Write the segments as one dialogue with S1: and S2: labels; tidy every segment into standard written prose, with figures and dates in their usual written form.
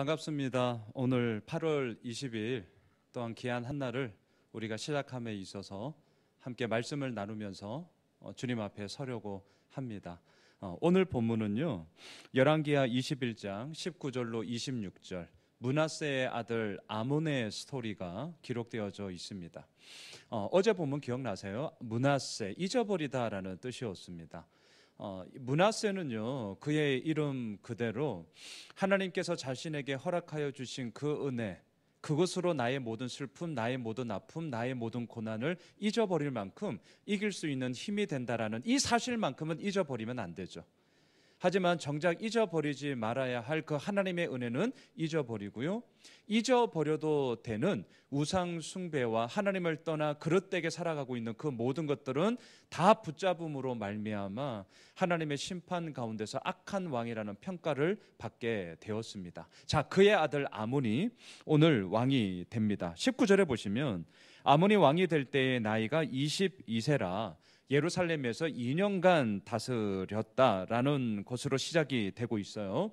S1: 반갑습니다. 오늘 8월 20일 또한 귀한 한 날을 우리가 시작함에 있어서 함께 말씀을 나누면서 주님 앞에 서려고 합니다. 오늘 본문은요, 열왕기하 21장 19절로 26절 므낫세의 아들 아몬의 스토리가 기록되어져 있습니다. 어제 본문 기억나세요? 므낫세, 잊어버리다라는 뜻이었습니다. 므낫세는요, 그의 이름 그대로 하나님께서 자신에게 허락하여 주신 그 은혜, 그것으로 나의 모든 슬픔, 나의 모든 아픔, 나의 모든 고난을 잊어버릴 만큼 이길 수 있는 힘이 된다라는 이 사실만큼은 잊어버리면 안 되죠. 하지만 정작 잊어버리지 말아야 할 그 하나님의 은혜는 잊어버리고요, 잊어버려도 되는 우상 숭배와 하나님을 떠나 그릇되게 살아가고 있는 그 모든 것들은 다 붙잡음으로 말미암아 하나님의 심판 가운데서 악한 왕이라는 평가를 받게 되었습니다. 자, 그의 아들 아몬이 오늘 왕이 됩니다. 19절에 보시면 아몬이 왕이 될 때의 나이가 22세라 예루살렘에서 2년간 다스렸다라는 것으로 시작이 되고 있어요.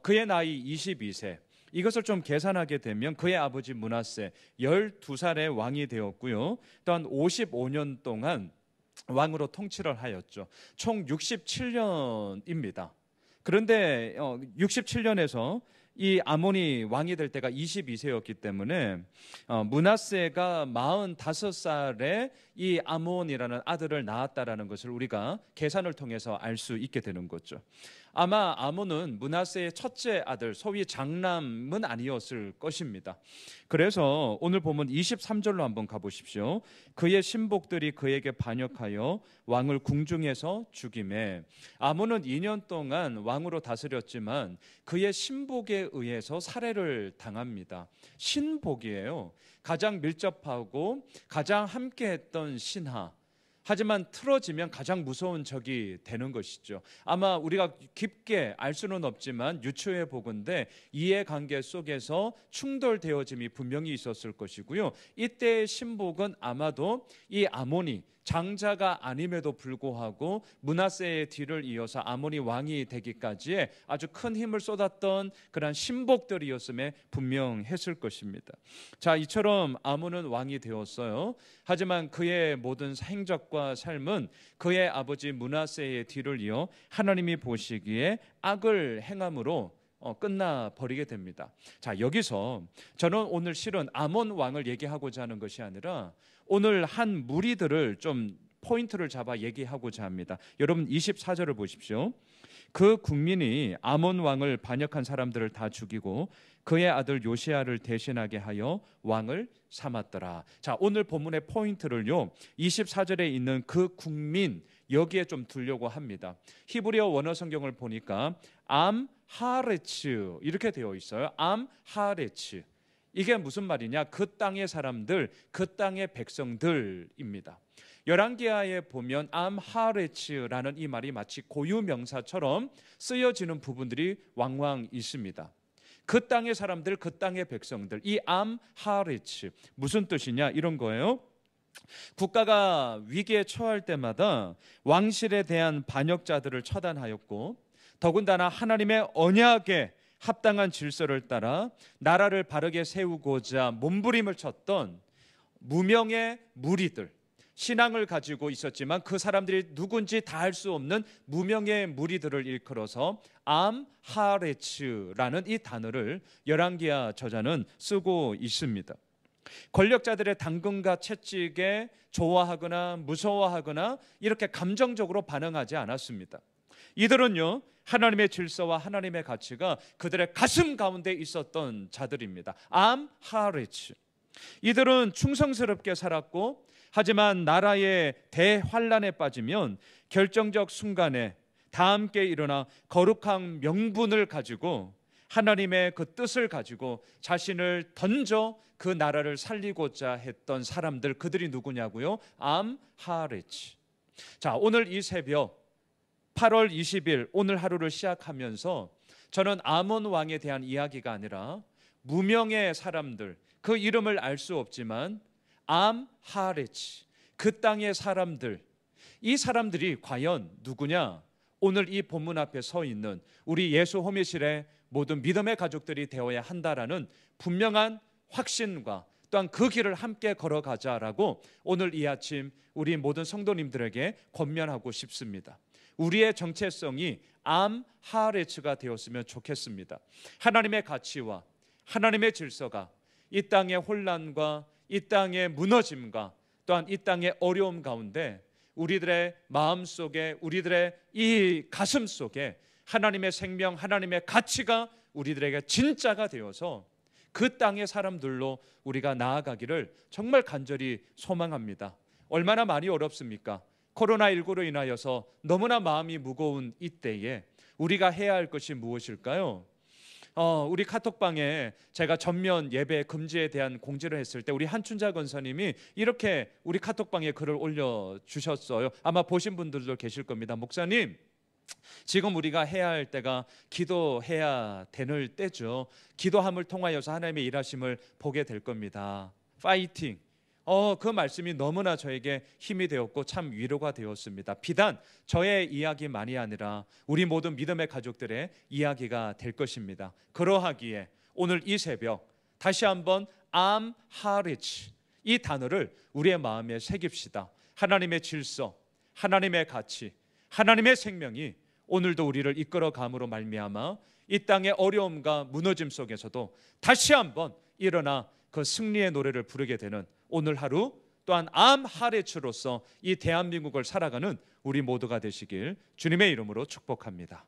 S1: 그의 나이 22세. 이것을 좀 계산하게 되면 그의 아버지 므낫세 12살에 왕이 되었고요. 또한 55년 동안 왕으로 통치를 하였죠. 총 67년입니다. 그런데 67년에서 이 아몬이 왕이 될 때가 22세였기 때문에 므낫세가 45살에 이 아몬이라는 아들을 낳았다라는 것을 우리가 계산을 통해서 알 수 있게 되는 거죠. 아마 아몬은 므낫세의 첫째 아들, 소위 장남은 아니었을 것입니다. 그래서 오늘 보면 23절로 한번 가보십시오. 그의 신복들이 그에게 반역하여 왕을 궁중에서 죽이매 아몬은 2년 동안 왕으로 다스렸지만 그의 신복에 의해서 살해를 당합니다. 신복이에요. 가장 밀접하고 가장 함께했던 신하. 하지만 틀어지면 가장 무서운 적이 되는 것이죠. 아마 우리가 깊게 알 수는 없지만 유추해 보건대 이해관계 속에서 충돌되어짐이 분명히 있었을 것이고요. 이때의 신복은 아마도 이 아몬이 장자가 아님에도 불구하고 므낫세의 뒤를 이어서 아몬이 왕이 되기까지의 아주 큰 힘을 쏟았던 그런 신복들이었음에 분명했을 것입니다. 자, 이처럼 아몬은 왕이 되었어요. 하지만 그의 모든 행적과 삶은 그의 아버지 므낫세의 뒤를 이어 하나님이 보시기에 악을 행함으로 끝나버리게 됩니다. 자, 여기서 저는 오늘 실은 아몬 왕을 얘기하고자 하는 것이 아니라 오늘 한 무리들을 좀 포인트를 잡아 얘기하고자 합니다. 여러분 24절을 보십시오. 그 국민이 아몬 왕을 반역한 사람들을 다 죽이고 그의 아들 요시야를 대신하게 하여 왕을 삼았더라. 자, 오늘 본문의 포인트를요, 24절에 있는 그 국민, 여기에 좀 두려고 합니다. 히브리어 원어 성경을 보니까 암하레츠 이렇게 되어 있어요. 암하레츠. 이게 무슨 말이냐? 그 땅의 사람들, 그 땅의 백성들입니다. 열왕기하에 보면 암하레츠라는 이 말이 마치 고유명사처럼 쓰여지는 부분들이 왕왕 있습니다. 그 땅의 사람들, 그 땅의 백성들, 이 암하레츠 무슨 뜻이냐? 이런 거예요. 국가가 위기에 처할 때마다 왕실에 대한 반역자들을 처단하였고 더군다나 하나님의 언약에 합당한 질서를 따라 나라를 바르게 세우고자 몸부림을 쳤던 무명의 무리들, 신앙을 가지고 있었지만 그 사람들이 누군지 다 알 수 없는 무명의 무리들을 일컬어서 암하레츠라는 이 단어를 열왕기하 저자는 쓰고 있습니다. 권력자들의 당근과 채찍에 좋아하거나 무서워하거나 이렇게 감정적으로 반응하지 않았습니다. 이들은요, 하나님의 질서와 하나님의 가치가 그들의 가슴 가운데 있었던 자들입니다. 암하레츠. 이들은 충성스럽게 살았고 하지만 나라의 대환란에 빠지면 결정적 순간에 다 함께 일어나 거룩한 명분을 가지고 하나님의 그 뜻을 가지고 자신을 던져 그 나라를 살리고자 했던 사람들, 그들이 누구냐고요? 암하레츠. 자, 오늘 이 새벽 8월 20일 오늘 하루를 시작하면서 저는 아몬 왕에 대한 이야기가 아니라 무명의 사람들, 그 이름을 알 수 없지만 암하레츠, 그 땅의 사람들, 이 사람들이 과연 누구냐? 오늘 이 본문 앞에 서 있는 우리 예수 호미실의 모든 믿음의 가족들이 되어야 한다라는 분명한 확신과 또한 그 길을 함께 걸어가자라고 오늘 이 아침 우리 모든 성도님들에게 권면하고 싶습니다. 우리의 정체성이 암 하레츠가 되었으면 좋겠습니다. 하나님의 가치와 하나님의 질서가 이 땅의 혼란과 이 땅의 무너짐과 또한 이 땅의 어려움 가운데 우리들의 마음속에, 우리들의 이 가슴 속에 하나님의 생명, 하나님의 가치가 우리들에게 진짜가 되어서 그 땅의 사람들로 우리가 나아가기를 정말 간절히 소망합니다. 얼마나 많이 어렵습니까? 코로나19로 인하여서 너무나 마음이 무거운 이때에 우리가 해야 할 것이 무엇일까요? 우리 카톡방에 제가 전면 예배 금지에 대한 공지를 했을 때 우리 한춘자 권사님이 이렇게 우리 카톡방에 글을 올려주셨어요. 아마 보신 분들도 계실 겁니다. 목사님, 지금 우리가 해야 할 때가 기도해야 되는 때죠. 기도함을 통하여서 하나님의 일하심을 보게 될 겁니다. 파이팅! 그 말씀이 너무나 저에게 힘이 되었고 참 위로가 되었습니다. 비단 저의 이야기만이 아니라 우리 모든 믿음의 가족들의 이야기가 될 것입니다. 그러하기에 오늘 이 새벽 다시 한번 암하리치 이 단어를 우리의 마음에 새깁시다. 하나님의 질서, 하나님의 가치, 하나님의 생명이 오늘도 우리를 이끌어감으로 말미암아 이 땅의 어려움과 무너짐 속에서도 다시 한번 일어나 그 승리의 노래를 부르게 되는 오늘 하루, 또한 암하레츠로서 이 대한민국을 살아가는 우리 모두가 되시길 주님의 이름으로 축복합니다.